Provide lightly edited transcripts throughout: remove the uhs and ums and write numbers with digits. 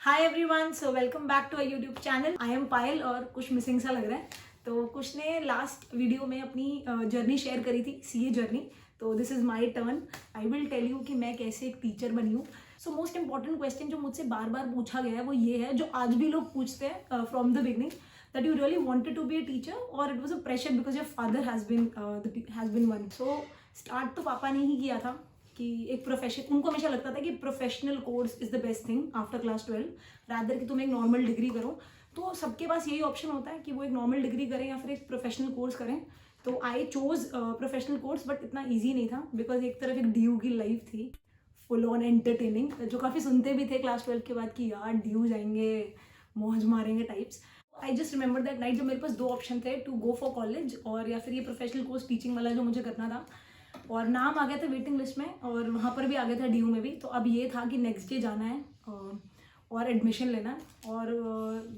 Hi everyone, so welcome back to a YouTube channel. I am Payal और कुछ missing सा लग रहा है। तो कुछ ने लास्ट वीडियो में अपनी जर्नी शेयर करी थी, सीए जर्नी। तो this is my turn. I will tell you कि मैं कैसे एक टीचर बनी हूँ। सो मोस्ट इंपॉर्टेंट क्वेश्चन जो मुझसे बार बार पूछा गया है वो ये है, जो आज भी लोग पूछते हैं from the beginning, that you really wanted to be a teacher और it was a pressure because your father has been one. So start तो पापा ने ही किया था कि एक प्रोफेशन, उनको हमेशा लगता था कि professional course is the best thing after class 12 rather कि तुम एक नॉर्मल डिग्री करो। तो सबके पास यही ऑप्शन होता है कि वो एक नॉर्मल डिग्री करें या फिर एक प्रोफेशनल कोर्स करें। तो I chose professional course, but इतना ईजी नहीं था बिकॉज एक तरफ एक ड्यू की लाइफ थी, फुल ऑन एंटरटेनिंग, जो काफ़ी सुनते भी थे क्लास 12 के बाद कि यार ड्यू जाएंगे, मौज मारेंगे types. I just remember that night जब मेरे पास दो ऑप्शन थे, टू गो फॉर कॉलेज और या फिर ये प्रोफेशनल कोर्स टीचिंग वाला जो मुझे करना था। और नाम आ गया था वेटिंग लिस्ट में और वहाँ पर भी आ गया था ड्यू में भी। तो अब ये था कि नेक्स्ट डे जाना है और एडमिशन लेना है। और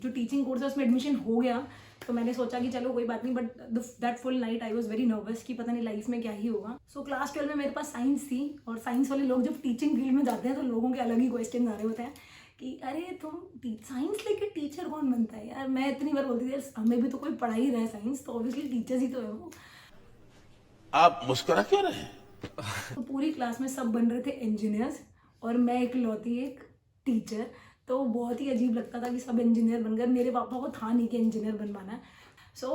जो टीचिंग कोर्स है उसमें एडमिशन हो गया। तो मैंने सोचा कि चलो कोई बात नहीं, but that full night I was very nervous कि पता नहीं लाइफ में क्या ही होगा। सो क्लास 12 में मेरे पास साइंस थी और साइंस वाले लोग जब टीचिंग फील्ड में जाते हैं तो लोगों के अलग ही क्वेश्चन आ रहे होते हैं कि अरे तुम साइंस लेके टीचर कौन बनता है यार। मैं इतनी बार बोलती थी हमें भी तो कोई पढ़ा ही रहा है साइंस, तो ऑब्वियसली टीचर्स ही तो है वो। आप मुस्कुरा क्यों रहे हैं? तो पूरी क्लास में सब बन रहे थे इंजीनियर्स और मैं इकलौती एक टीचर। तो बहुत ही अजीब लगता था कि सब इंजीनियर बन गए। मेरे पापा को था नहीं कि इंजीनियर बनवाना है। सो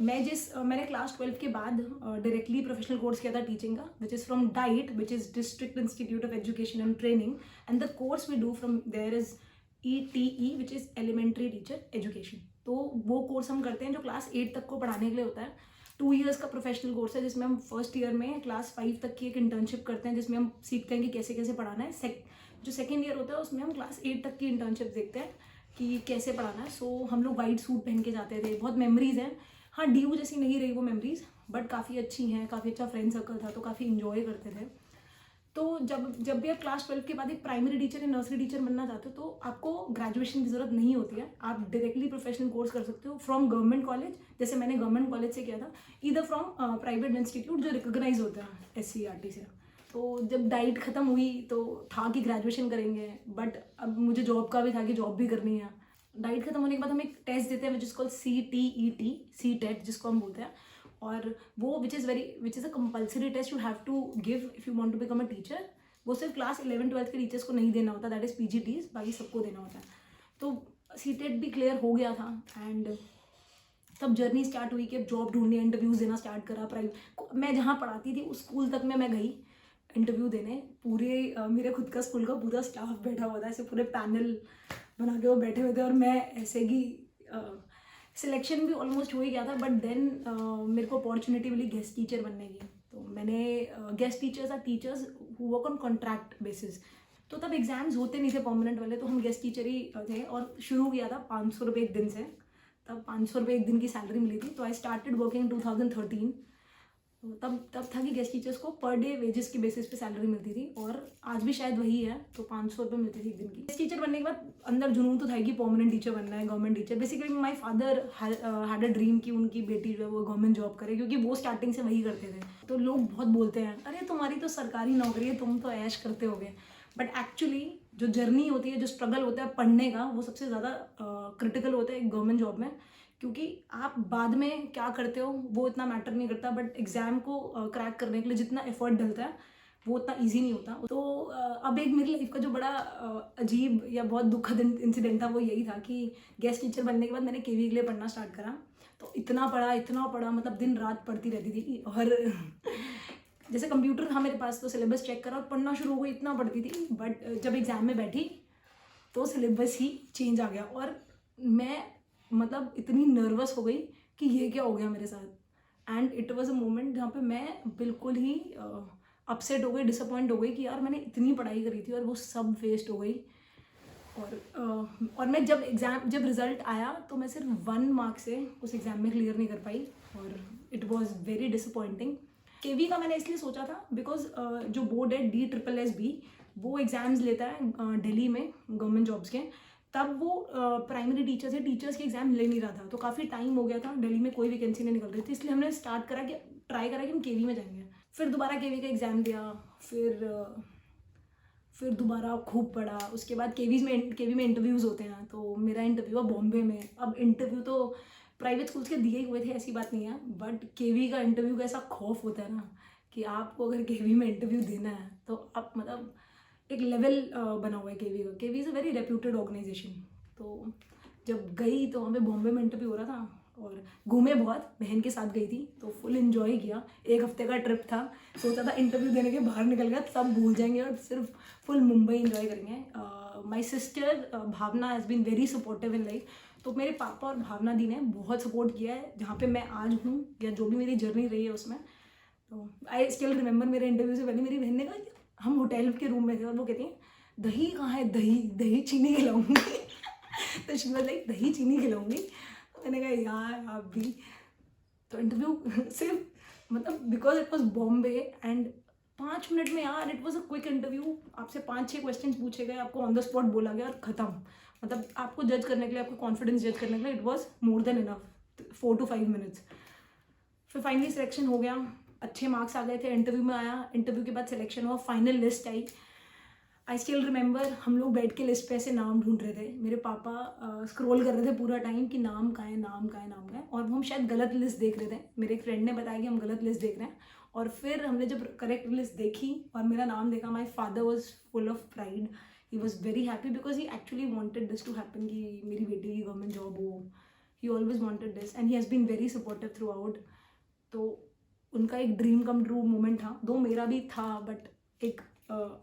मैंने क्लास 12 के बाद डायरेक्टली प्रोफेशनल कोर्स किया था टीचिंग का, which is from DIET, which is district institute of education and training. And the course we do from there is ETE, which is elementary teacher education. तो वो course हम करते हैं जो class 8 तक को पढ़ाने के लिए होता है। 2 इयर्स का प्रोफेशनल कोर्स है जिसमें हम फर्स्ट ईयर में क्लास 5 तक की एक इंटर्नशिप करते हैं, जिसमें हम सीखते हैं कि कैसे कैसे पढ़ाना है। जो सेकेंड ईयर होता है उसमें हम क्लास 8 तक की इंटर्नशिप देखते हैं कि कैसे पढ़ाना है। सो हम लोग वाइट सूट पहन के जाते थे। बहुत मेमोरीज हैं। हाँ, ड्यू जैसी नहीं रही वो मेमोरीज, बट काफ़ी अच्छी हैं। काफ़ी अच्छा फ्रेंड सर्कल था तो काफ़ी इंजॉय करते थे। तो जब जब भी आप क्लास 12 के बाद एक प्राइमरी टीचर या नर्सरी टीचर बनना चाहते हो तो आपको ग्रेजुएशन की जरूरत नहीं होती है। आप डायरेक्टली प्रोफेशनल कोर्स कर सकते हो फ्रॉम गवर्नमेंट कॉलेज, जैसे मैंने गवर्नमेंट कॉलेज से किया था, इधर फ्रॉम प्राइवेट इंस्टीट्यूट जो रिकोगनाइज होते हैं SCERT से। तो जब डाइट खत्म हुई तो था कि ग्रेजुएशन करेंगे, बट अब मुझे जॉब का भी था कि जॉब भी करनी है। डाइट खत्म होने के बाद हम एक टेस्ट देते हैं which is called CTET, C TET जिसको हम बोलते हैं। और वो which is a compulsory test you have to give if you want to become a teacher. वो सिर्फ क्लास 11-12 के टीचर्स को नहीं देना होता, दैट इज़ PGTs, बाकी सबको देना होता है। तो CTET भी क्लियर हो गया था एंड तब जर्नी स्टार्ट हुई कि अब जॉब ढूंढनी है, इंटरव्यूज़ देना स्टार्ट करा। प्राइवेट मैं जहाँ पढ़ाती थी उस स्कूल तक में मैं गई इंटरव्यू देने। पूरे मेरे खुद का स्कूल का पूरा स्टाफ बैठा हुआ था, ऐसे पूरे पैनल बना के वो बैठे हुए थे और मैं ऐसे ही सिलेक्शन भी ऑलमोस्ट हो ही गया था। बट देन मेरे को अपॉर्चुनिटी मिली गेस्ट टीचर बनने की। तो मैंने guest teachers are teachers who work on contract basis. तो तब एग्जाम्स होते नहीं थे परमानेंट वाले, तो हम गेस्ट टीचर ही थे। और शुरू किया था 500 रुपये एक दिन से। तब 500 रुपये एक दिन की सैलरी मिली थी। तो आई स्टार्टेड वर्किंग इन 2013। तो तब था कि गेस्ट टीचर्स को पर डे वेजेस के बेसिस पे सैलरी मिलती थी और आज भी शायद वही है। तो 500 रुपये मिलती थी एक दिन की। गेस्ट टीचर बनने के बाद अंदर जुनून तो था कि परमानेंट टीचर बनना है, government teacher. Basically my father had a dream कि उनकी बेटी जो है वो गवर्नमेंट जॉब करे, क्योंकि वो स्टार्टिंग से वही करते थे। तो लोग बहुत बोलते हैं अरे तुम्हारी तो सरकारी नौकरी है, तुम तो ऐश करते होगे। बट एक्चुअली जो जर्नी होती है, जो स्ट्रगल होता है पढ़ने का, वो सबसे ज़्यादा क्रिटिकल होता है एक गवर्नमेंट जॉब में। क्योंकि आप बाद में क्या करते हो वो इतना मैटर नहीं करता, बट एग्जाम को क्रैक करने के लिए जितना एफर्ट डलता है वो उतना इजी नहीं होता। तो अब एक मेरी लाइफ का जो बड़ा अजीब या बहुत दुखद इंसिडेंट था वो यही था कि गेस्ट टीचर बनने के बाद मैंने KV के लिए पढ़ना स्टार्ट करा। तो इतना पढ़ा, मतलब दिन रात पढ़ती रहती थी। और जैसे कंप्यूटर था मेरे पास तो सिलेबस चेक करा और पढ़ना शुरू हो गई, इतना पढ़ती थी। बट जब एग्जाम में बैठी तो सिलेबस ही चेंज आ गया और मैं मतलब इतनी नर्वस हो गई कि ये क्या हो गया मेरे साथ। And it was a moment जहाँ पे मैं बिल्कुल ही अपसेट हो गई, डिसअपॉइंट हो गई कि यार मैंने इतनी पढ़ाई करी थी और वो सब वेस्ट हो गई। और मैं जब रिजल्ट आया तो मैं सिर्फ 1 मार्क से उस एग्ज़ाम में क्लियर नहीं कर पाई और it was very disappointing. KV का मैंने इसलिए सोचा था बिकॉज जो बोर्ड है DSSB, वो एग्ज़ाम्स लेता है दिल्ली में गवर्नमेंट जॉब्स के। तब वो प्राइमरी टीचर्स के एग्जाम ले नहीं रहा था, तो काफ़ी टाइम हो गया था, दिल्ली में कोई वैकेंसी नहीं निकल रही थी। इसलिए हमने ट्राई करा कि हम KV में जाएंगे। फिर दोबारा KV का एग्ज़ाम दिया। फिर दोबारा खूब पढ़ा। उसके बाद केवी में इंटरव्यूज़ होते हैं, तो मेरा इंटरव्यू है बॉम्बे में। अब इंटरव्यू तो प्राइवेट स्कूल्स के दिए ही हुए थे, ऐसी बात नहीं है, बट केवी का इंटरव्यू का ऐसा खौफ होता है ना कि आपको अगर केवी में इंटरव्यू देना है तो आप मतलब एक लेवल बना हुआ है केवी का। KV is a very reputed organization. तो जब गई तो हमें बॉम्बे में इंटरव्यू हो रहा था और घूमे बहुत, बहन के साथ गई थी तो फुल इन्जॉय किया। 1 हफ्ते का ट्रिप था, सोचा था इंटरव्यू देने के बाहर निकल गया सब भूल जाएंगे और सिर्फ फुल मुंबई इन्जॉय करेंगे। My sister Bhavna has been very supportive in life. तो मेरे पापा और भावना दी ने बहुत सपोर्ट किया है जहाँ पे मैं आज हूँ, या जो भी मेरी जर्नी रही है उसमें। तो आई स्टिल रिमेंबर मेरे इंटरव्यू से पहले मेरी बहन ने कहा कि हम होटल के रूम में थे और वो कहती हैं दही कहाँ है, दही दही चीनी खिलाऊंगी तो शी वाज लाइक दही चीनी खिलाऊंगी। मैंने कहा यार आप भी। तो इंटरव्यू सिर्फ मतलब because it was Bombay and 5 minute में यार, it was a quick interview. आपसे 5-6 क्वेश्चन पूछे गए, आपको ऑन द स्पॉट बोला गया और ख़त्म। मतलब आपको जज करने के लिए, आपको कॉन्फिडेंस जज करने के लिए it was more than enough, 4 to 5 minutes. फिर फाइनली सिलेक्शन हो गया, अच्छे मार्क्स आ गए थे, इंटरव्यू में आया, इंटरव्यू के बाद सिलेक्शन हुआ, final list I. I still remember हम लोग बैठ के लिस्ट पे ऐसे नाम ढूंढ रहे थे। मेरे पापा स्क्रॉल कर रहे थे पूरा टाइम कि नाम कहाँ है, नाम कहाँ है, नाम कहाँ है, और हम शायद गलत लिस्ट देख रहे थे। मेरे एक फ्रेंड ने बताया कि हम गलत लिस्ट देख रहे हैं, और फिर हमने जब करेक्ट लिस्ट देखी और मेरा नाम देखा, my father was full of pride. He was very happy because he actually wanted this to happen कि मेरी बेटी की गवर्नमेंट जॉब हो। He always wanted this and he has been very supportive throughout. तो उनका एक dream come true moment था, दो मेरा भी था, बट एक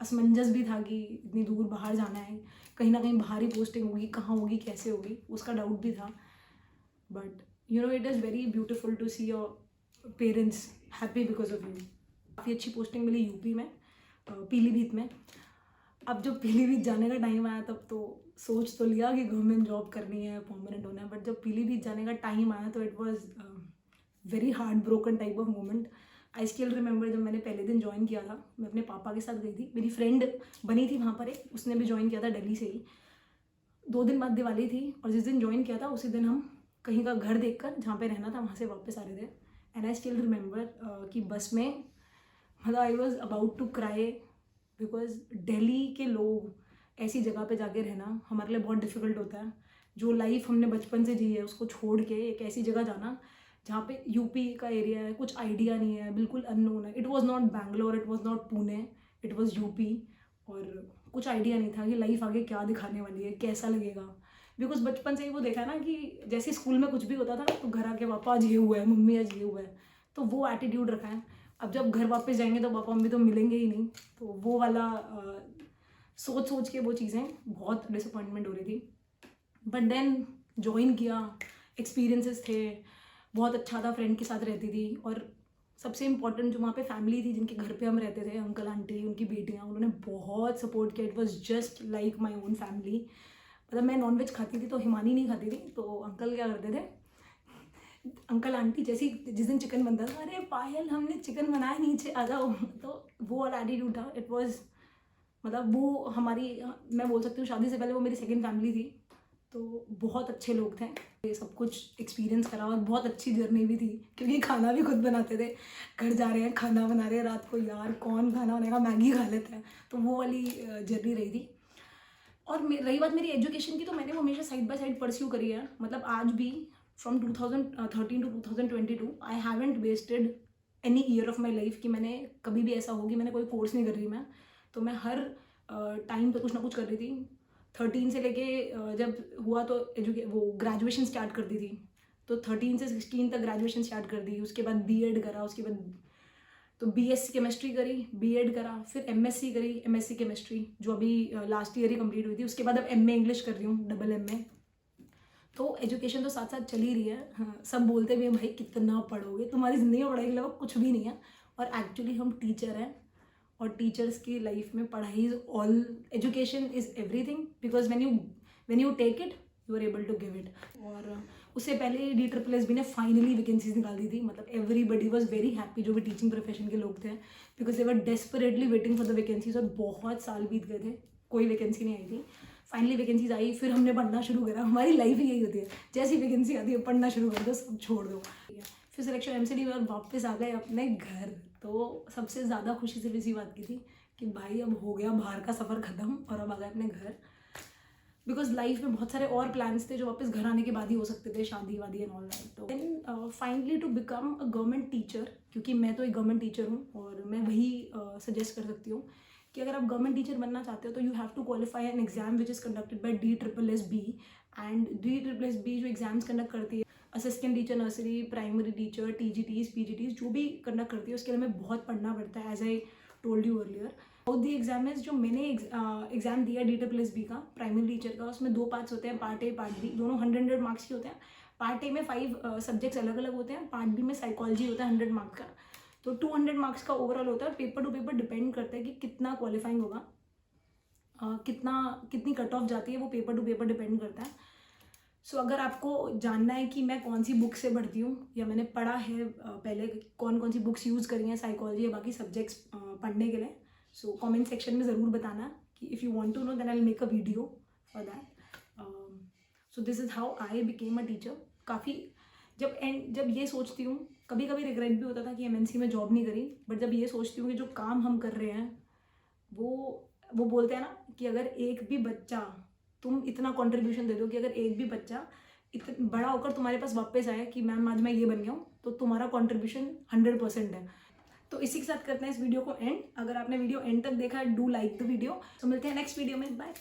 असमंजस भी था कि इतनी दूर बाहर जाना है, कहीं ना कहीं बाहर ही पोस्टिंग होगी, कहाँ होगी, कैसे होगी, उसका डाउट भी था। But you know it is very beautiful to see your parents happy because of you. काफ़ी अच्छी पोस्टिंग मिली यूपी में, पीलीभीत में। अब जब पीलीभीत जाने का टाइम आया तब तो सोच तो लिया कि गवर्नमेंट जॉब करनी है, परमानेंट होना है, बट जब पीलीभीत जाने का टाइम आया तो it was very heart broken type of moment. I still remember जब मैंने पहले दिन ज्वाइन किया था, मैं अपने पापा के साथ गई थी, मेरी फ्रेंड बनी थी वहाँ पर एक, उसने भी ज्वाइन किया था दिल्ली से ही। 2 दिन बाद दिवाली थी और जिस दिन ज्वाइन किया था उसी दिन हम कहीं का घर देखकर जहाँ पे रहना था वहाँ से वापस आ रहे थे। एंड आई स्टिल रिमेंबर कि बस में मतलब I was about to cry because Delhi के लोग ऐसी जगह पे जाके रहना हमारे लिए बहुत डिफ़िकल्ट होता है। जो लाइफ हमने बचपन से जी है उसको छोड़ के एक ऐसी जगह जाना जहाँ पे यूपी का एरिया है, कुछ आइडिया नहीं है, बिल्कुल अननोन है। It was not Bangalore, it was not Pune, it was UP. और कुछ आइडिया नहीं था कि लाइफ आगे क्या दिखाने वाली है, कैसा लगेगा। बिकॉज बचपन से ही वो देखा है ना कि जैसे स्कूल में कुछ भी होता था तो घर आके पापा आज ये हुआ है, मम्मी आज ये हुआ है, तो वो एटीट्यूड रखा है। अब जब घर वापस जाएंगे तो पापा मम्मी तो मिलेंगे ही नहीं, तो वो वाला सोच सोच के वो चीज़ें बहुत डिसअपॉइंटमेंट हो रही थी। बट देन ज्वाइन किया, एक्सपीरियंसेस थे, बहुत अच्छा था, फ्रेंड के साथ रहती थी। और सबसे इम्पॉर्टेंट जो वहाँ पे फैमिली थी जिनके घर पे हम रहते थे, अंकल आंटी, उनकी बेटियाँ, उन्होंने बहुत सपोर्ट किया। It was just like my own family. मतलब मैं नॉनवेज खाती थी तो हिमानी नहीं खाती थी, तो अंकल क्या करते थे, अंकल आंटी जैसे जिस दिन चिकन बनता था, अरे पायल हमने चिकन बनाया, नीचे आ जाओ, तो वो वाला एटीट्यूड था। इट वॉज मतलब वो हमारी, मैं बोल सकती हूँ शादी से पहले वो मेरी सेकेंड फैमिली थी। तो बहुत अच्छे लोग थे, ये सब कुछ एक्सपीरियंस करा और बहुत अच्छी जर्नी भी थी क्योंकि खाना भी खुद बनाते थे। घर जा रहे हैं, खाना बना रहे हैं रात को, यार कौन खाना बनाएगा, मैगी खा लेते हैं। तो वो वाली जर्नी रही थी। और रही बात मेरी एजुकेशन की, तो मैंने वो हमेशा साइड बाय साइड परस्यू करी है। मतलब आज भी from 2013 to 2022 I haven't wasted any year of my life कि मैंने कभी भी ऐसा हो कि मैंने कोई कोर्स नहीं कर रही मैं। तो मैं हर टाइम पे कुछ ना कुछ कर रही थी। 13 से लेके जब हुआ तो वो ग्रेजुएशन स्टार्ट कर दी थी, तो 13 से 16 तक ग्रेजुएशन स्टार्ट कर दी। उसके बाद बीएड करा, उसके बाद तो बीएससी केमिस्ट्री करी, बीएड करा, फिर एमएससी करी, एमएससी केमिस्ट्री जो अभी लास्ट ईयर ही कंप्लीट हुई थी। उसके बाद अब एमए इंग्लिश कर रही हूँ, डबल एमए। तो एजुकेशन तो साथ साथ चल ही रही है। हाँ, सब बोलते भी हैं भाई कितना पढ़ोगे, तुम्हारी ज़िंदगी में पढ़ाई के अलावा कुछ भी नहीं है। और एक्चुअली हम टीचर हैं और टीचर्स की लाइफ में पढ़ाई is all, education is everything because when you take it you are able to give it. और उससे पहले DSSB ने फाइनली वैकेंसीज निकाल दी थी। मतलब एवरीबडी वॉज वेरी हैप्पी जो भी टीचिंग प्रोफेशन के लोग थे, because they were desperately waiting for the vacancies. और बहुत साल बीत गए थे, कोई वैकेंसी नहीं आई थी। फाइनली वैकेंसीज आई, फिर हमने पढ़ना शुरू करा। हमारी लाइफ ही यही होती है, जैसी वैकेंसी आती है पढ़ना शुरू कर दो, सब छोड़ दो। फिर सिलेक्शन MCD और वापस आ गए अपने घर। तो सबसे ज़्यादा खुशी सिर्फ इसी बात की थी कि भाई अब हो गया बाहर का सफ़र ख़त्म और अब आ गए अपने घर, बिकॉज लाइफ में बहुत सारे और प्लान्स थे जो वापस घर आने के बाद ही हो सकते थे, शादी वादी एंड ऑल दैट। तो then finally to become a government teacher, क्योंकि मैं तो एक गवर्नमेंट टीचर हूँ और मैं वही सजेस्ट कर सकती हूँ कि अगर आप गवर्नमेंट टीचर बनना चाहते हो तो you have to qualify an exam which is conducted by DSSB। And DSSB जो एग्जाम्स कंडक्ट करती है, assistant teacher nursery, primary teacher, TGTs, PGTs जो भी कंडक्ट करती है, उसके लिए हमें बहुत पढ़ना पड़ता है, as I told you earlier. और दी एग्जाम जो मैंने एग्जाम दिया DSSB का, प्राइमरी टीचर का, उसमें 2 पार्ट्स होते हैं, पार्ट ए पार्ट बी, दोनों 100 मार्क्स के होते हैं। पार्ट ए में 5 सब्जेक्ट्स अलग अलग होते हैं, पार्ट बी में साइकोलॉजी होता है 100 मार्क्स का, तो 200 मार्क्स का ओवरऑल होता है। और पेपर टू पेपर डिपेंड करता है कि कितना क्वालिफाइंग होगा, कितनी कट ऑफ जाती है, वो पेपर टू पेपर डिपेंड करता है। सो अगर आपको जानना है कि मैं कौन सी बुक से पढ़ती हूँ या मैंने पढ़ा है पहले कौन कौन सी बुक्स यूज़ करी हैं साइकोलॉजी या बाकी सब्जेक्ट्स पढ़ने के लिए, सो कमेंट सेक्शन में ज़रूर बताना कि if you want to know then I will make a video for that. So this is how I became a teacher. काफ़ी जब ये सोचती हूँ, कभी कभी रिग्रेट भी होता था कि MNC में जॉब नहीं करी, बट जब ये सोचती हूँ कि जो काम हम कर रहे हैं वो बोलते हैं ना कि अगर एक भी बच्चा, तुम इतना कंट्रीब्यूशन दे दो कि अगर एक भी बच्चा इतना बड़ा होकर तुम्हारे पास वापस आए कि मैम आज मैं ये बन गया हूँ, तो तुम्हारा कंट्रीब्यूशन 100% है। तो इसी के साथ करते हैं इस वीडियो को एंड। अगर आपने वीडियो एंड तक देखा है, डू लाइक द वीडियो। तो मिलते हैं नेक्स्ट वीडियो में, बाय।